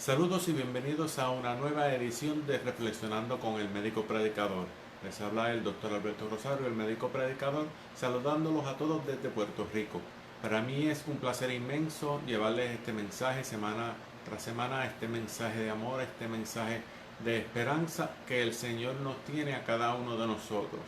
Saludos y bienvenidos a una nueva edición de Reflexionando con el Médico Predicador. Les habla el doctor Alberto Rosario, el Médico Predicador, saludándolos a todos desde Puerto Rico. Para mí es un placer inmenso llevarles este mensaje semana tras semana, este mensaje de amor, este mensaje de esperanza que el Señor nos tiene a cada uno de nosotros.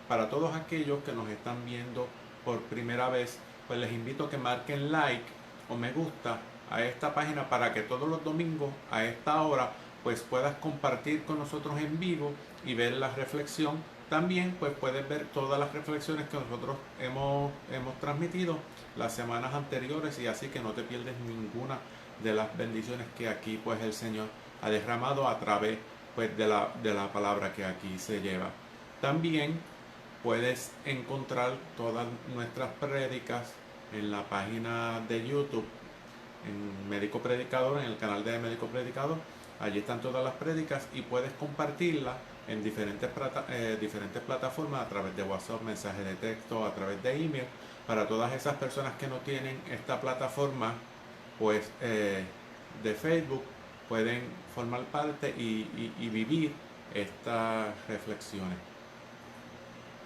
Para todos aquellos que nos están viendo por primera vez, pues les invito a que marquen like o me gusta a esta página para que todos los domingos a esta hora pues puedas compartir con nosotros en vivo y ver la reflexión. También pues puedes ver todas las reflexiones que nosotros hemos transmitido las semanas anteriores y así que no te pierdes ninguna de las bendiciones que aquí pues el Señor ha derramado a través pues de la palabra que aquí se lleva. También puedes encontrar todas nuestras prédicas en la página de YouTube, en Médico Predicador, en el canal de Médico Predicador. Allí están todas las prédicas y puedes compartirlas en diferentes plataformas a través de WhatsApp, mensajes de texto, a través de email. Para todas esas personas que no tienen esta plataforma pues de Facebook, pueden formar parte y vivir estas reflexiones.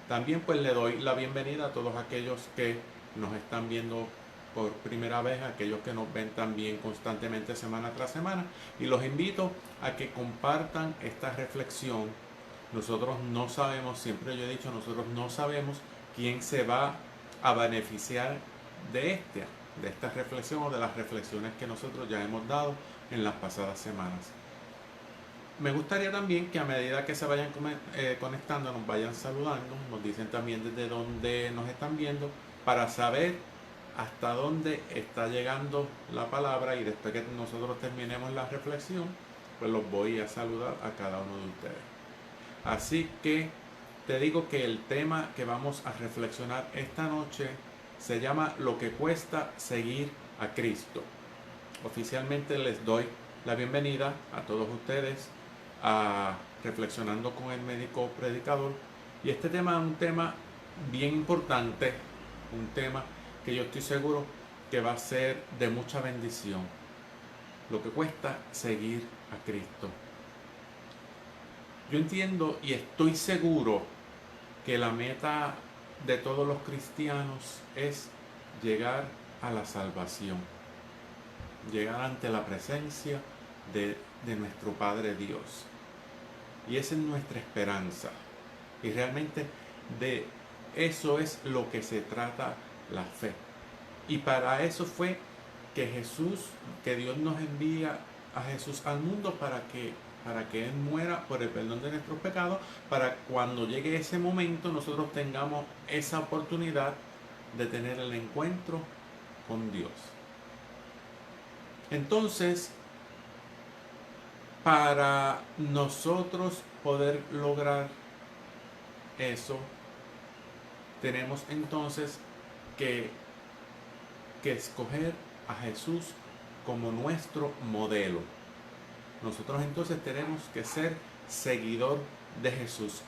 También pues le doy la bienvenida a todos aquellos que nos están viendo por primera vez, aquellos que nos ven también constantemente semana tras semana, y los invito a que compartan esta reflexión. Nosotros no sabemos, siempre yo he dicho, nosotros no sabemos quién se va a beneficiar de esta reflexión o de las reflexiones que nosotros ya hemos dado en las pasadas semanas. Me gustaría también que a medida que se vayan conectando, nos vayan saludando, nos dicen también desde dónde nos están viendo, para saber hasta dónde está llegando la palabra, y después que nosotros terminemos la reflexión, pues los voy a saludar a cada uno de ustedes. Así que te digo que el tema que vamos a reflexionar esta noche se llama Lo que cuesta seguir a Cristo. Oficialmente les doy la bienvenida a todos ustedes a Reflexionando con el Médico Predicador, y este tema es un tema bien importante, un tema que yo estoy seguro que va a ser de mucha bendición. Lo que cuesta seguir a Cristo. Yo entiendo y estoy seguro que la meta de todos los cristianos es llegar a la salvación, llegar ante la presencia de nuestro Padre Dios. Y esa es nuestra esperanza. Y realmente de eso es lo que se trata la fe. Y para eso fue que Dios nos envía a Jesús al mundo para que Él muera por el perdón de nuestros pecados, para cuando llegue ese momento nosotros tengamos esa oportunidad de tener el encuentro con Dios. Entonces, para nosotros poder lograr eso, tenemos entonces que escoger a Jesús como nuestro modelo. Nosotros entonces tenemos que ser seguidor de Jesús.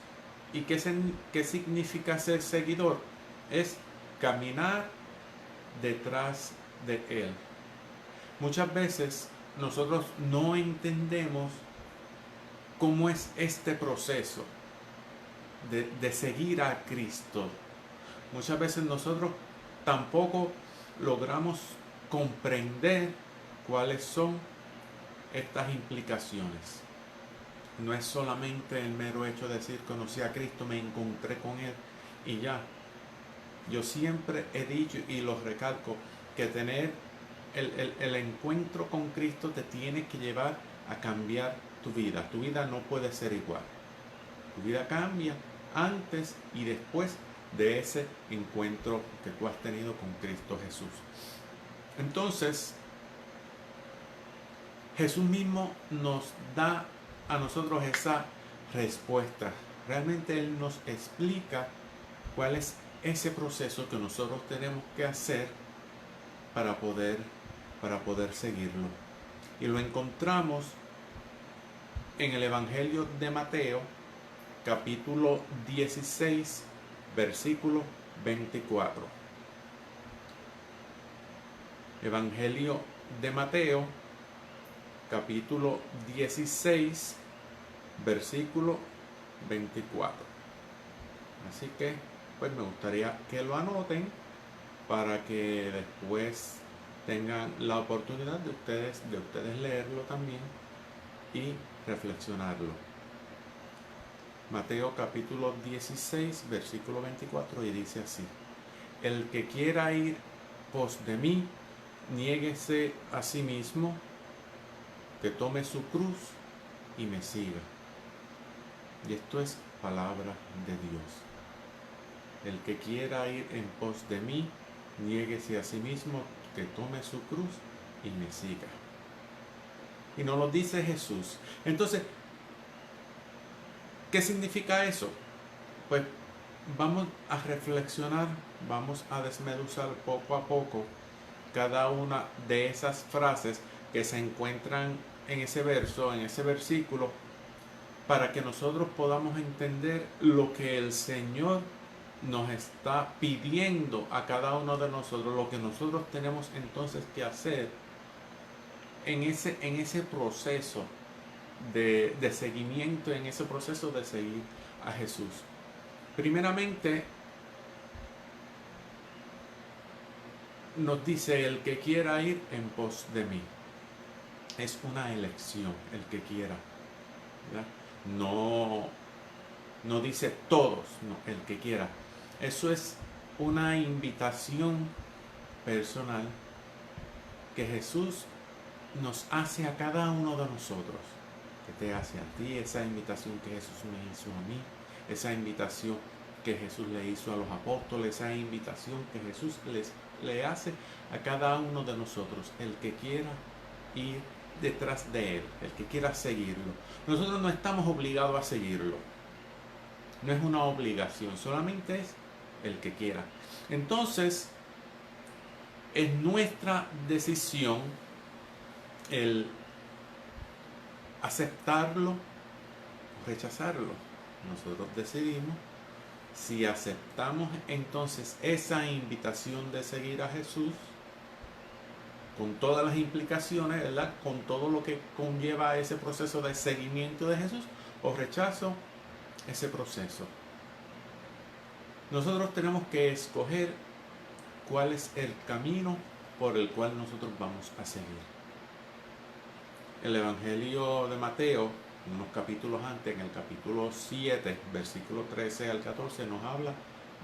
¿Y qué significa ser seguidor? Es caminar detrás de Él. Muchas veces nosotros no entendemos cómo es este proceso de seguir a Cristo. Muchas veces nosotros tampoco logramos comprender cuáles son estas implicaciones. No es solamente el mero hecho de decir conocí a Cristo, me encontré con Él y ya. Yo siempre he dicho y lo recalco que tener el encuentro con Cristo te tiene que llevar a cambiar tu vida. Tu vida no puede ser igual. Tu vida cambia antes y después de ese encuentro que tú has tenido con Cristo Jesús. Entonces, Jesús mismo nos da a nosotros esa respuesta. Realmente Él nos explica cuál es ese proceso que nosotros tenemos que hacer para poder seguirlo. Y lo encontramos en el Evangelio de Mateo, capítulo 16, versículo 24. Evangelio de Mateo, capítulo 16, versículo 24. Así que, pues me gustaría que lo anoten para que después tengan la oportunidad de ustedes leerlo también y reflexionarlo. Mateo capítulo 16, versículo 24, y dice así: el que quiera ir pos de mí, niéguese a sí mismo, que tome su cruz y me siga. Y esto es palabra de Dios. El que quiera ir en pos de mí, niéguese a sí mismo, que tome su cruz y me siga. Y nos lo dice Jesús. Entonces, ¿qué significa eso? Pues vamos a reflexionar, vamos a desmenuzar poco a poco cada una de esas frases que se encuentran en ese verso, en ese versículo, para que nosotros podamos entender lo que el Señor nos está pidiendo a cada uno de nosotros, lo que nosotros tenemos entonces que hacer en ese proceso de seguimiento, en ese proceso de seguir a Jesús. Primeramente, nos dice: el que quiera ir en pos de mí. Es una elección, el que quiera, ¿verdad? No dice todos, no, el que quiera. Eso es una invitación personal que Jesús nos hace a cada uno de nosotros, que te hace a ti, esa invitación que Jesús me hizo a mí, esa invitación que Jesús le hizo a los apóstoles, esa invitación que Jesús le hace a cada uno de nosotros, el que quiera ir detrás de Él, el que quiera seguirlo. Nosotros no estamos obligados a seguirlo, no es una obligación, solamente es el que quiera. Entonces, es nuestra decisión el aceptarlo o rechazarlo. Nosotros decidimos si aceptamos entonces esa invitación de seguir a Jesús, con todas las implicaciones, ¿verdad? Con todo lo que conlleva ese proceso de seguimiento de Jesús, o rechazo ese proceso. Nosotros tenemos que escoger cuál es el camino por el cual nosotros vamos a seguir. El Evangelio de Mateo, unos capítulos antes, en el capítulo 7, versículo 13 al 14, nos habla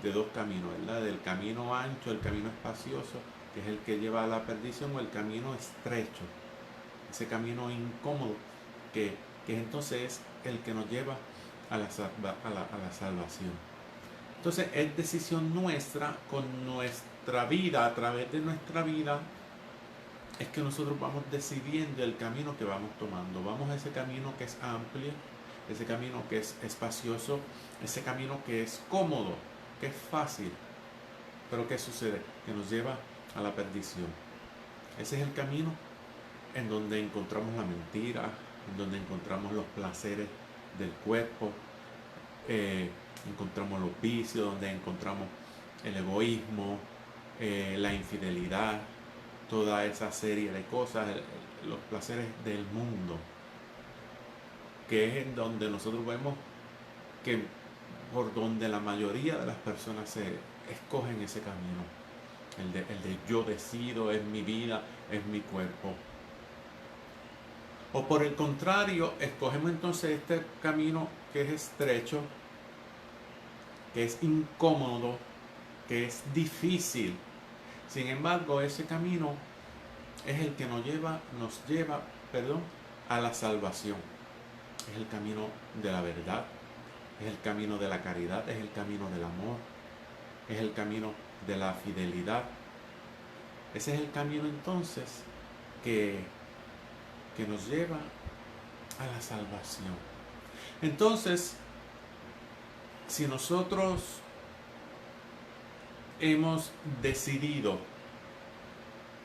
de dos caminos, ¿verdad? Del camino ancho, el camino espacioso, que es el que lleva a la perdición, o el camino estrecho, ese camino incómodo, que es entonces el que nos lleva a la salvación. Entonces es decisión nuestra, con nuestra vida, a través de nuestra vida, es que nosotros vamos decidiendo el camino que vamos tomando. Vamos a ese camino que es amplio, ese camino que es espacioso, ese camino que es cómodo, que es fácil. Pero ¿qué sucede? Que nos lleva a la perdición. Ese es el camino en donde encontramos la mentira, en donde encontramos los placeres del cuerpo, encontramos los vicios, donde encontramos el egoísmo, la infidelidad, toda esa serie de cosas, los placeres del mundo, que es en donde nosotros vemos que por donde la mayoría de las personas se escogen ese camino, el de yo decido, es mi vida, es mi cuerpo. O por el contrario, escogemos entonces este camino que es estrecho, que es incómodo, que es difícil. Sin embargo, ese camino es el que nos lleva a la salvación. Es el camino de la verdad, es el camino de la caridad, es el camino del amor, es el camino de la fidelidad. Ese es el camino entonces que nos lleva a la salvación. Entonces, si nosotros hemos decidido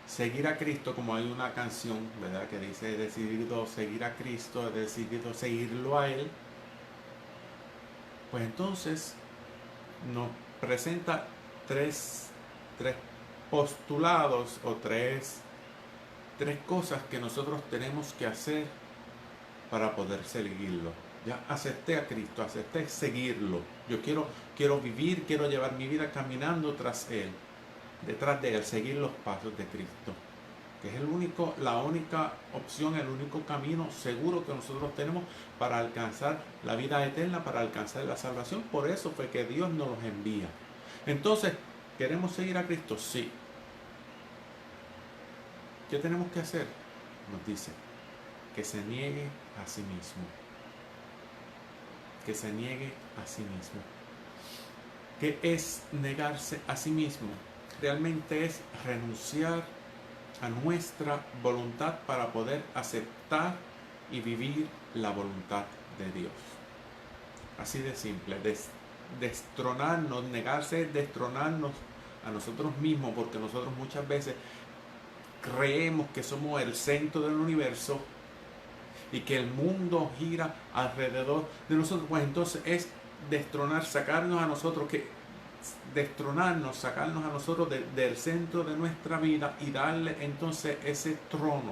seguir a Cristo, como hay una canción, ¿verdad?, que dice: he decidido seguir a Cristo, he decidido seguirlo a Él, pues entonces nos presenta tres postulados o tres tres cosas que nosotros tenemos que hacer para poder seguirlo. Ya acepté a Cristo, acepté seguirlo. Yo quiero vivir, quiero llevar mi vida caminando tras Él, detrás de Él, seguir los pasos de Cristo, que es la única opción, el único camino seguro que nosotros tenemos para alcanzar la vida eterna, para alcanzar la salvación. Por eso fue que Dios nos los envía. Entonces, ¿queremos seguir a Cristo? Sí. ¿Qué tenemos que hacer? Nos dice que se niegue a sí mismo. Que se niegue a sí mismo. ¿Qué es negarse a sí mismo? Realmente es renunciar a nuestra voluntad para poder aceptar y vivir la voluntad de Dios. Así de simple. Destronarnos, negarse es destronarnos a nosotros mismos, porque nosotros muchas veces creemos que somos el centro del universo y que el mundo gira alrededor de nosotros. Pues entonces es destronarnos, sacarnos a nosotros del centro de nuestra vida y darle entonces ese trono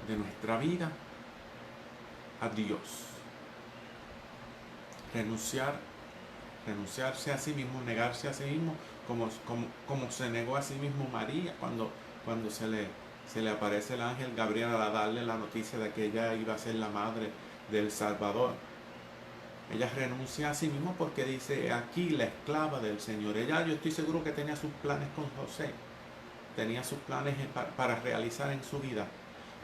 de nuestra vida a Dios. Renunciarse a sí mismo, negarse a sí mismo, como se negó a sí mismo María cuando se le aparece el ángel Gabriel a darle la noticia de que ella iba a ser la madre del Salvador. Ella renuncia a sí misma porque dice, aquí la esclava del Señor. Ella, yo estoy seguro que tenía sus planes con José, tenía sus planes para realizar en su vida,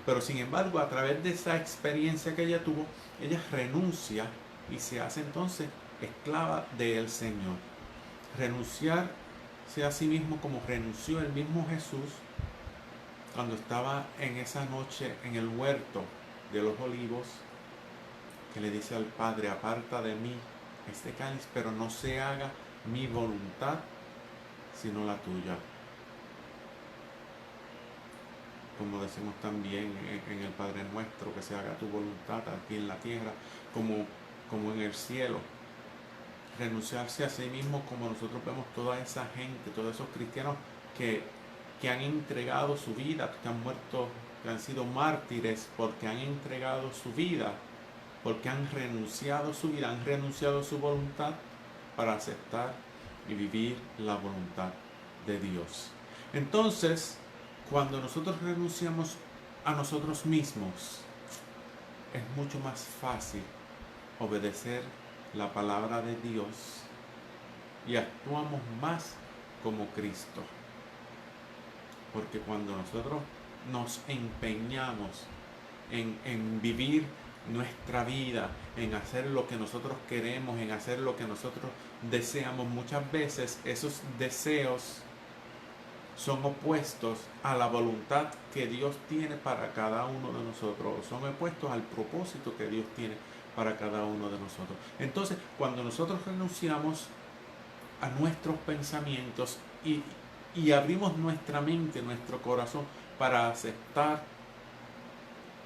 pero sin embargo, a través de esa experiencia que ella tuvo, ella renuncia y se hace entonces esclava del Señor. Renunciarse a sí mismo como renunció el mismo Jesús cuando estaba en esa noche en el huerto de los olivos, que le dice al Padre, aparta de mí este cáliz, pero no se haga mi voluntad, sino la tuya. Como decimos también en el Padre Nuestro, que se haga tu voluntad aquí en la tierra, como en el cielo. Renunciarse a sí mismo, como nosotros vemos toda esa gente, todos esos cristianos que han entregado su vida, que han muerto, que han sido mártires porque han entregado su vida, porque han renunciado su vida, han renunciado su voluntad para aceptar y vivir la voluntad de Dios. Entonces, cuando nosotros renunciamos a nosotros mismos, es mucho más fácil obedecer la palabra de Dios y actuamos más como Cristo. Porque cuando nosotros nos empeñamos en vivir nuestra vida, en hacer lo que nosotros queremos, en hacer lo que nosotros deseamos, muchas veces esos deseos son opuestos a la voluntad que Dios tiene para cada uno de nosotros, son opuestos al propósito que Dios tiene para cada uno de nosotros. Entonces, cuando nosotros renunciamos a nuestros pensamientos y abrimos nuestra mente, nuestro corazón para aceptar,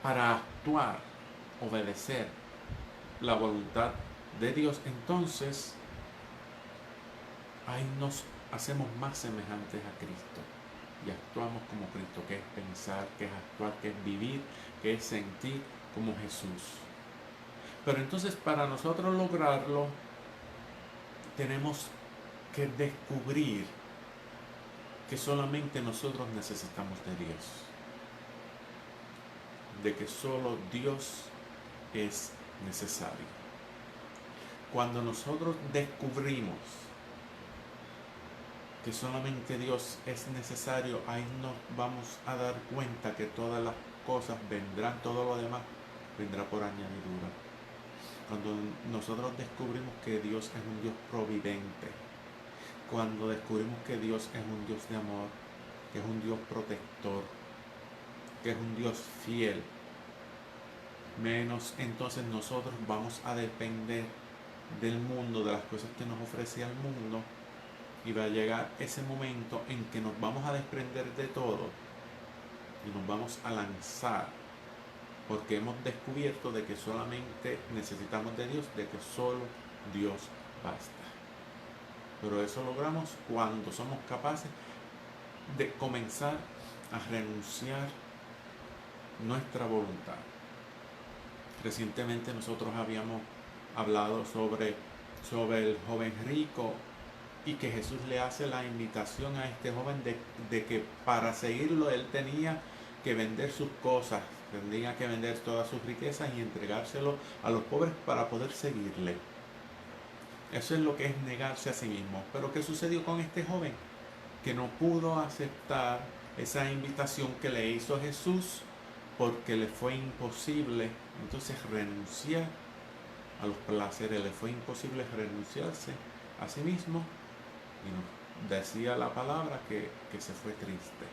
para actuar, obedecer la voluntad de Dios, entonces ahí nos hacemos más semejantes a Cristo y actuamos como Cristo, que es pensar, que es actuar, que es vivir, que es sentir como Jesús. Pero entonces para nosotros lograrlo tenemos que descubrir que solamente nosotros necesitamos de Dios, de que solo Dios es necesario. Cuando nosotros descubrimos que solamente Dios es necesario, ahí nos vamos a dar cuenta que todas las cosas vendrán, todo lo demás vendrá por añadidura. Cuando nosotros descubrimos que Dios es un Dios providente, cuando descubrimos que Dios es un Dios de amor, que es un Dios protector, que es un Dios fiel, menos entonces nosotros vamos a depender del mundo, de las cosas que nos ofrece el mundo, y va a llegar ese momento en que nos vamos a desprender de todo y nos vamos a lanzar, porque hemos descubierto de que solamente necesitamos de Dios, de que solo Dios basta. Pero eso logramos cuando somos capaces de comenzar a renunciar nuestra voluntad. Recientemente nosotros habíamos hablado sobre el joven rico y que Jesús le hace la invitación a este joven de que para seguirlo él tenía que vender sus cosas, tenía que vender todas sus riquezas y entregárselo a los pobres para poder seguirle. Eso es lo que es negarse a sí mismo. Pero ¿qué sucedió con este joven? Que no pudo aceptar esa invitación que le hizo Jesús porque le fue imposible entonces renunciar a los placeres, le fue imposible renunciarse a sí mismo y nos decía la palabra que se fue triste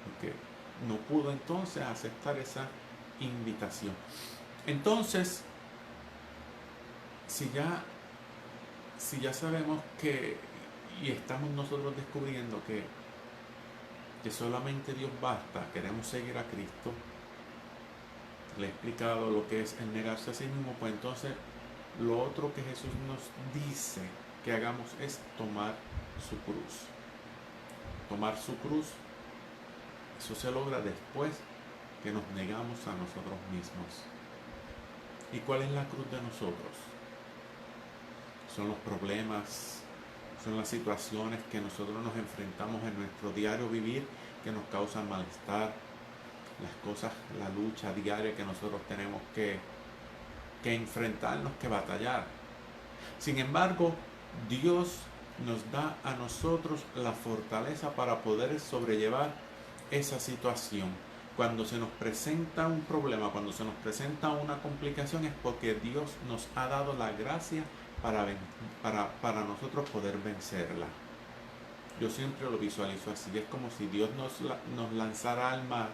porque no pudo entonces aceptar esa invitación. Entonces, si ya sabemos que y estamos nosotros descubriendo que solamente Dios basta, queremos seguir a Cristo, le he explicado lo que es el negarse a sí mismo, pues entonces lo otro que Jesús nos dice que hagamos es tomar su cruz. Tomar su cruz, eso se logra después que nos negamos a nosotros mismos. ¿Y cuál es la cruz de nosotros? Son los problemas, son las situaciones que nosotros nos enfrentamos en nuestro diario vivir que nos causan malestar, las cosas, la lucha diaria que nosotros tenemos que enfrentarnos, que batallar. Sin embargo, Dios nos da a nosotros la fortaleza para poder sobrellevar esa situación. Cuando se nos presenta un problema, cuando se nos presenta una complicación, es porque Dios nos ha dado la gracia para nosotros poder vencerla. Yo siempre lo visualizo así, es como si Dios nos lanzara al mar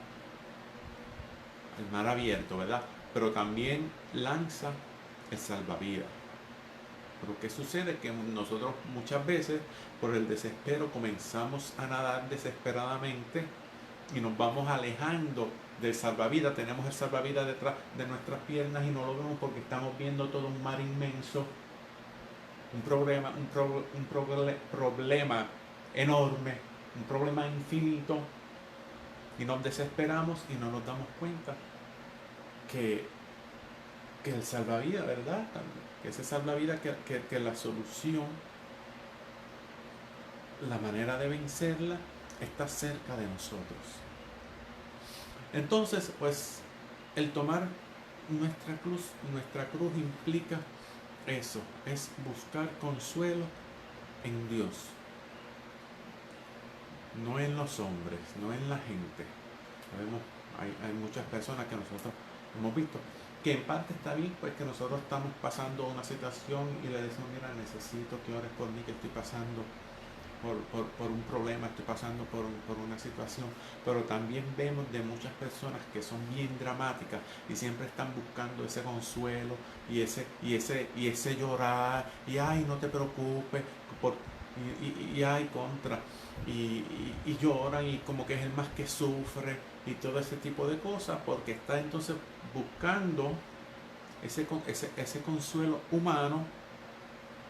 abierto, ¿verdad? Pero también lanza el salvavidas. Pero ¿qué sucede? Que nosotros muchas veces por el desespero comenzamos a nadar desesperadamente y nos vamos alejando del salvavidas. Tenemos el salvavidas detrás de nuestras piernas y no lo vemos porque estamos viendo todo un mar inmenso, un problema enorme, un problema infinito, y nos desesperamos y no nos damos cuenta que el salvavidas, ¿verdad? Que ese salvavidas, que la solución, la manera de vencerla está cerca de nosotros. Entonces, pues, el tomar nuestra cruz implica eso, es buscar consuelo en Dios, no en los hombres, no en la gente. Sabemos, hay muchas personas que nosotros hemos visto que en parte está bien, pues que nosotros estamos pasando una situación y le decimos, mira, necesito que ores por mí, que estoy pasando por un problema, estoy pasando por una situación. Pero también vemos de muchas personas que son bien dramáticas y siempre están buscando ese consuelo y ese llorar y ay, no te preocupes, y ay, contra, y lloran y como que es el más que sufre y todo ese tipo de cosas, porque está entonces buscando ese consuelo humano,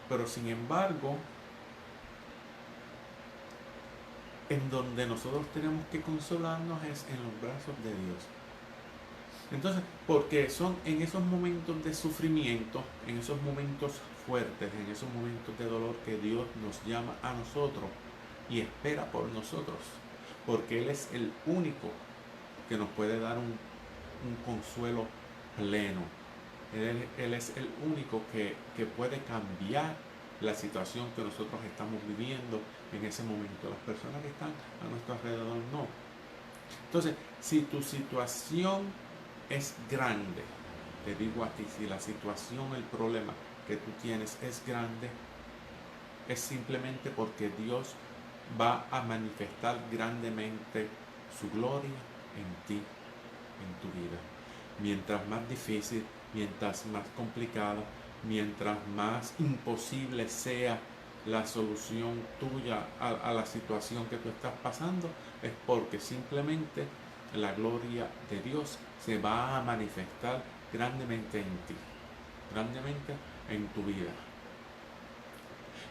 pero sin embargo, en donde nosotros tenemos que consolarnos es en los brazos de Dios. Entonces, porque son en esos momentos de sufrimiento, en esos momentos fuertes, en esos momentos de dolor que Dios nos llama a nosotros y espera por nosotros, porque Él es el único que nos puede dar un consuelo pleno. Él es el único que puede cambiar la situación que nosotros estamos viviendo en ese momento. Las personas que están a nuestro alrededor no. Entonces, si tu situación es grande, te digo a ti, si la situación, el problema que tú tienes es grande, es simplemente porque Dios va a manifestar grandemente su gloria en ti, en tu vida. Mientras más difícil, mientras más complicada, mientras más imposible sea la solución tuya a la situación que tú estás pasando, es porque simplemente la gloria de Dios se va a manifestar grandemente en ti, grandemente en tu vida.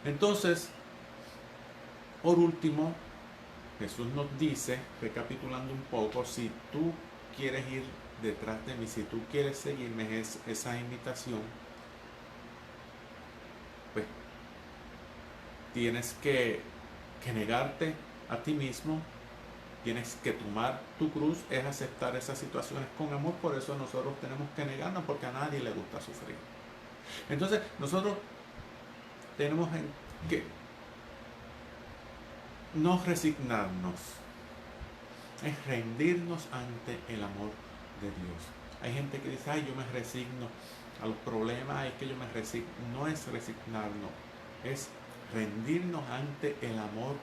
Entonces, por último, Jesús nos dice, recapitulando un poco, si tú quieres ir detrás de mí, si tú quieres seguirme esa invitación, pues tienes que negarte a ti mismo, tienes que tomar tu cruz, es aceptar esas situaciones con amor. Por eso nosotros tenemos que negarnos, porque a nadie le gusta sufrir. Entonces nosotros tenemos que no resignarnos, es rendirnos ante el amor de Dios. Hay gente que dice, ay, yo me resigno a los problemas, es que yo me resigno. No es resignarnos, es rendirnos ante el amor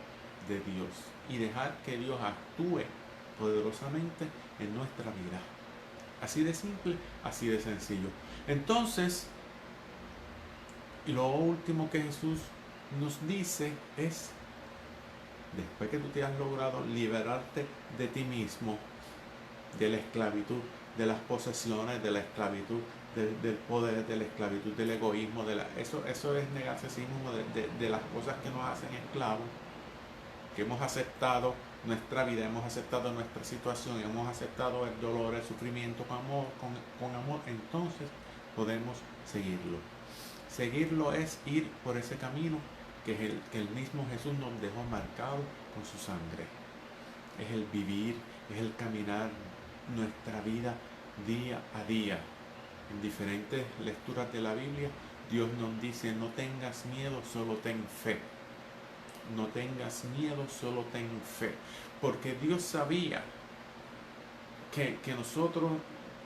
de Dios y dejar que Dios actúe poderosamente en nuestra vida. Así de simple, así de sencillo. Entonces, y lo último que Jesús nos dice es, después que tú te has logrado liberarte de ti mismo, de la esclavitud, de las posesiones, de la esclavitud, del poder, de la esclavitud, del egoísmo, eso es negarse a sí mismo, de las cosas que nos hacen esclavos, que hemos aceptado nuestra vida, hemos aceptado nuestra situación, hemos aceptado el dolor, el sufrimiento con amor, entonces podemos seguirlo. Seguirlo es ir por ese camino que el mismo Jesús nos dejó marcado con su sangre. Es el vivir, es el caminar nuestra vida día a día. En diferentes lecturas de la Biblia, Dios nos dice, no tengas miedo, solo ten fe. No tengas miedo, solo ten fe. Porque Dios sabía que nosotros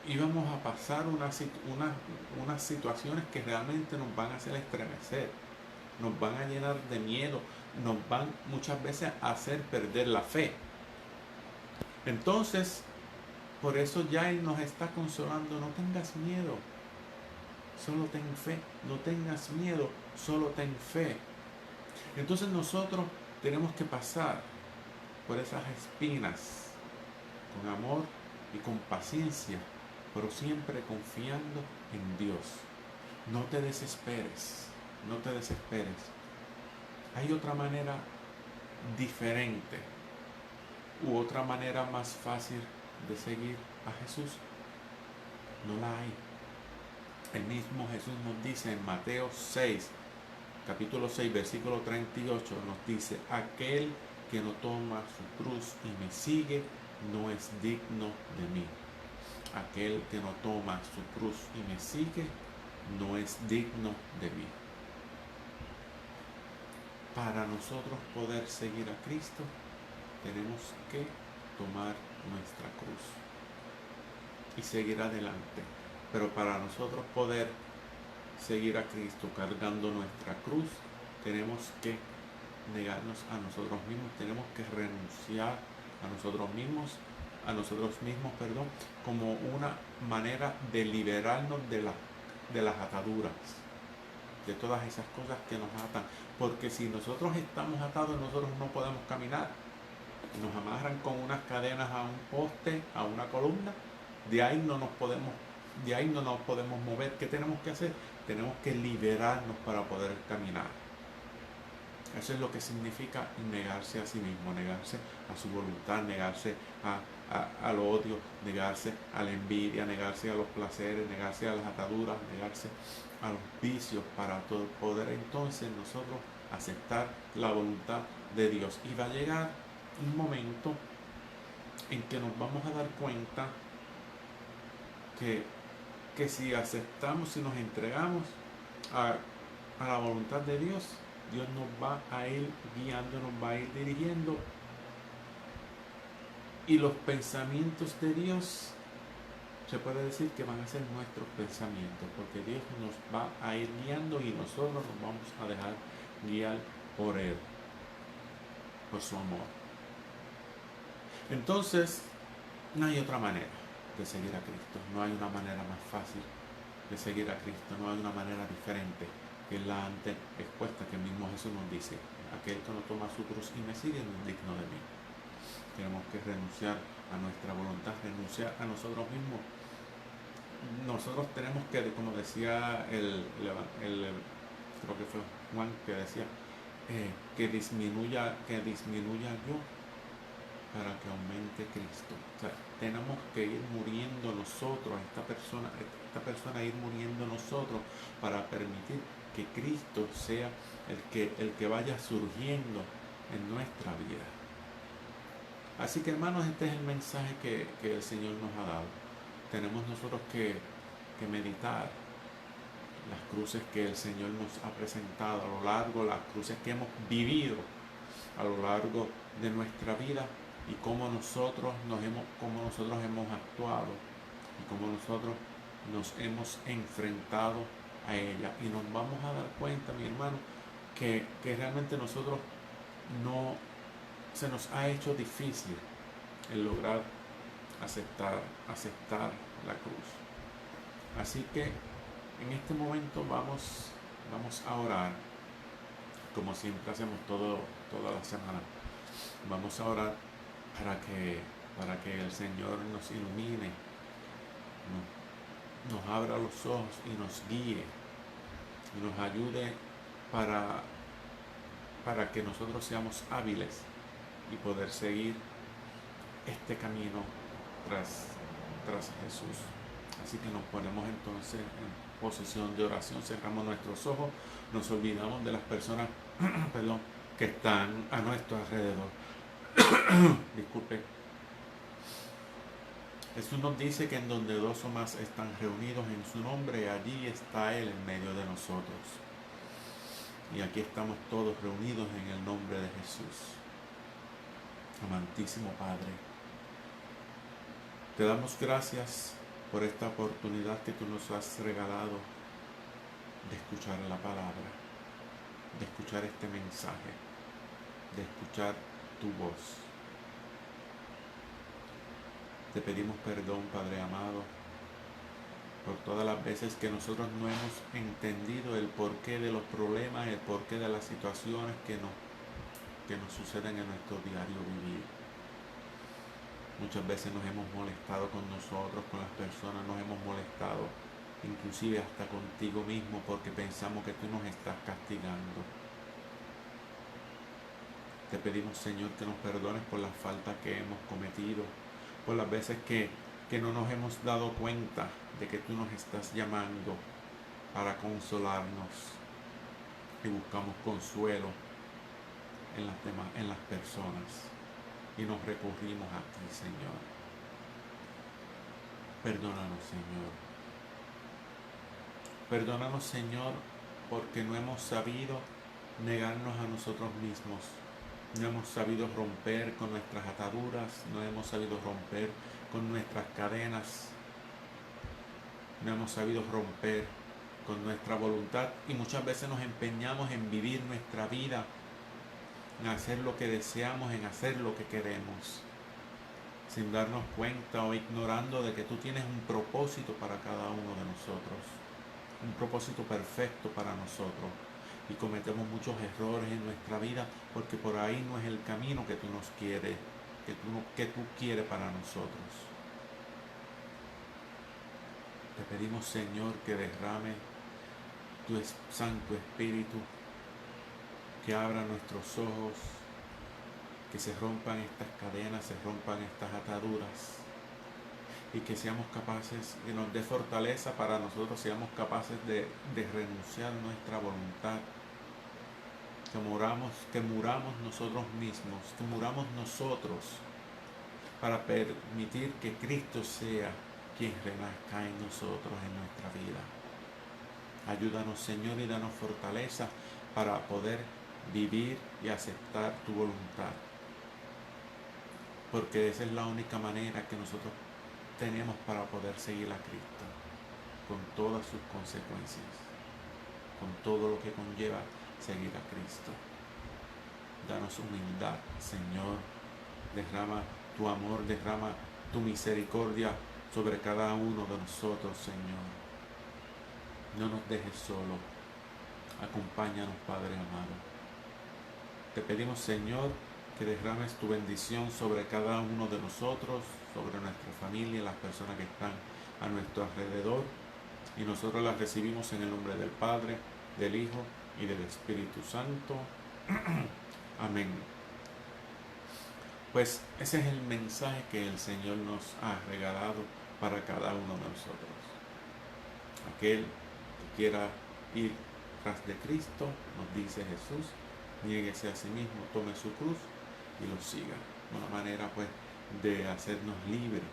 íbamos a pasar unas situaciones que realmente nos van a hacer estremecer, nos van a llenar de miedo, nos van muchas veces a hacer perder la fe. Entonces, por eso ya Él nos está consolando, no tengas miedo, solo ten fe, no tengas miedo, solo ten fe. Entonces nosotros tenemos que pasar por esas espinas con amor y con paciencia, pero siempre confiando en Dios. No te desesperes, no te desesperes. Hay otra manera diferente u otra manera más fácil de seguir a Jesús. No la hay. El mismo Jesús nos dice en Mateo 6, capítulo 6, versículo 38, nos dice, aquel que no toma su cruz y me sigue no es digno de mí. Aquel que no toma su cruz y me sigue no es digno de mí. Para nosotros poder seguir a Cristo, tenemos que tomar nuestra cruz y seguir adelante. Pero para nosotros poder seguir a Cristo cargando nuestra cruz, tenemos que negarnos a nosotros mismos, tenemos que renunciar a nosotros mismos, como una manera de liberarnos de las ataduras, de todas esas cosas que nos atan. Porque si nosotros estamos atados, nosotros no podemos caminar. Nos amarran con unas cadenas a un poste, a una columna, de ahí no nos podemos mover. ¿Qué tenemos que hacer? Tenemos que liberarnos para poder caminar. Eso es lo que significa negarse a sí mismo, negarse a su voluntad, negarse al odio, negarse a la envidia, negarse a los placeres, negarse a las ataduras, negarse a los vicios, para poder entonces nosotros aceptar la voluntad de Dios. Y va a llegar un momento en que nos vamos a dar cuenta que si aceptamos, si nos entregamos a la voluntad de Dios, Dios nos va a ir guiando, nos va a ir dirigiendo, y los pensamientos de Dios se puede decir que van a ser nuestros pensamientos, porque Dios nos va a ir guiando y nosotros nos vamos a dejar guiar por Él, por su amor. Entonces, no hay otra manera de seguir a Cristo, no hay una manera más fácil de seguir a Cristo, no hay una manera diferente que la antes expuesta, que el mismo Jesús nos dice, aquel que no toma su cruz y me sigue no es digno de mí. Tenemos que renunciar a nuestra voluntad, renunciar a nosotros mismos. Nosotros tenemos que, como decía creo que fue Juan, que decía que disminuya yo para que aumente Cristo. O sea, tenemos que ir muriendo nosotros, esta persona ir muriendo nosotros para permitir que Cristo sea el que vaya surgiendo en nuestra vida. Así que, hermanos, este es el mensaje que el Señor nos ha dado. Tenemos nosotros que meditar las cruces que el Señor nos ha presentado a lo largo, las cruces que hemos vivido a lo largo de nuestra vida, y cómo nosotros hemos actuado y cómo nosotros nos hemos enfrentado a ella. Y nos vamos a dar cuenta, mi hermano, que realmente nosotros no se nos ha hecho difícil el lograr aceptar la cruz. Así que en este momento vamos a orar, como siempre hacemos toda la semana. Vamos a orar para que el Señor nos ilumine, nos abra los ojos y nos guíe y nos ayude para que nosotros seamos hábiles y poder seguir este camino tras Jesús. Así que nos ponemos entonces en posición de oración, cerramos nuestros ojos, nos olvidamos de las personas que están a nuestro alrededor. Disculpe. Jesús nos dice que en donde dos o más están reunidos en su nombre, allí está Él en medio de nosotros. Y aquí estamos todos reunidos en el nombre de Jesús. Amantísimo Padre, te damos gracias por esta oportunidad que tú nos has regalado de escuchar la palabra, de escuchar este mensaje, de escuchar tu voz. Te pedimos perdón, Padre amado, por todas las veces que nosotros no hemos entendido el porqué de los problemas, el porqué de las situaciones que nos suceden en nuestro diario vivir. Muchas veces nos hemos molestado con nosotros, con las personas, nos hemos molestado inclusive hasta contigo mismo, porque pensamos que tú nos estás castigando. Te pedimos, Señor, que nos perdones por las faltas que hemos cometido, por las veces que no nos hemos dado cuenta de que tú nos estás llamando para consolarnos y buscamos consuelo en las personas y nos recurrimos a ti, Señor. Perdónanos, Señor. Perdónanos, Señor, porque no hemos sabido negarnos a nosotros mismos. No hemos sabido romper con nuestras ataduras, no hemos sabido romper con nuestras cadenas, no hemos sabido romper con nuestra voluntad, y muchas veces nos empeñamos en vivir nuestra vida, en hacer lo que deseamos, en hacer lo que queremos, sin darnos cuenta o ignorando de que tú tienes un propósito para cada uno de nosotros, un propósito perfecto para nosotros. Y cometemos muchos errores en nuestra vida porque por ahí no es el camino que tú nos quieres, que tú quieres para nosotros. Te pedimos, Señor, que derrame tu Santo Espíritu, que abra nuestros ojos, que se rompan estas cadenas, se rompan estas ataduras, y que seamos capaces, que nos dé fortaleza para nosotros, seamos capaces de renunciar a nuestra voluntad, que muramos nosotros mismos, que muramos nosotros para permitir que Cristo sea quien renazca en nosotros, en nuestra vida. Ayúdanos, Señor, y danos fortaleza para poder vivir y aceptar tu voluntad, porque esa es la única manera que nosotros tenemos para poder seguir a Cristo, con todas sus consecuencias, con todo lo que conlleva seguir a Cristo. Danos humildad, Señor. Derrama tu amor, derrama tu misericordia sobre cada uno de nosotros, Señor. No nos dejes solos. Acompáñanos, Padre amado. Te pedimos, Señor, que derrames tu bendición sobre cada uno de nosotros, sobre nuestra familia, las personas que están a nuestro alrededor, y nosotros las recibimos en el nombre del Padre, del Hijo y del Espíritu Santo. Amén. Pues ese es el mensaje que el Señor nos ha regalado para cada uno de nosotros. Aquel que quiera ir tras de Cristo, nos dice Jesús, niéguese a sí mismo, tome su cruz y lo siga. Una manera pues de hacernos libres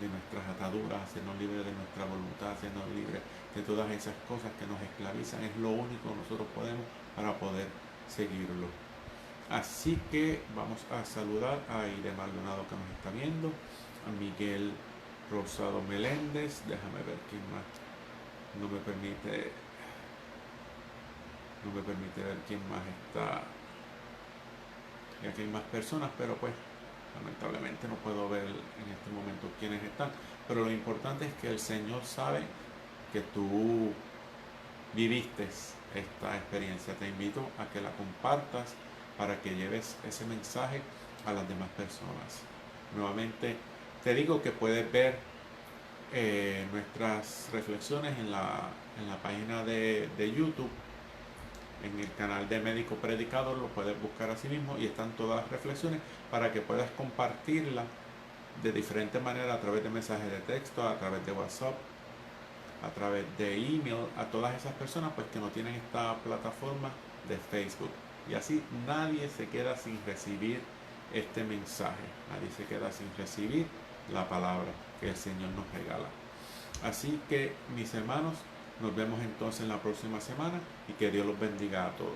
de nuestras ataduras, hacernos libres de nuestra voluntad, hacernos libres de todas esas cosas que nos esclavizan. Es lo único que nosotros podemos para poder seguirlo. Así que vamos a saludar a Ire Maldonado que nos está viendo, a Miguel Rosado Meléndez, déjame ver quién más, no me permite ver quién más está. Y aquí hay más personas, pero pues lamentablemente no puedo ver en este momento quiénes están. Pero lo importante es que el Señor sabe que tú viviste esta experiencia. Te invito a que la compartas para que lleves ese mensaje a las demás personas. Nuevamente te digo que puedes ver nuestras reflexiones en la página de YouTube, en el canal de Médico Predicador, lo puedes buscar así mismo y están todas las reflexiones para que puedas compartirlas de diferentes maneras, a través de mensajes de texto, a través de WhatsApp, a través de email, a todas esas personas pues que no tienen esta plataforma de Facebook. Y así nadie se queda sin recibir este mensaje, nadie se queda sin recibir la palabra que el Señor nos regala. Así que mis hermanos, nos vemos entonces en la próxima semana y que Dios los bendiga a todos.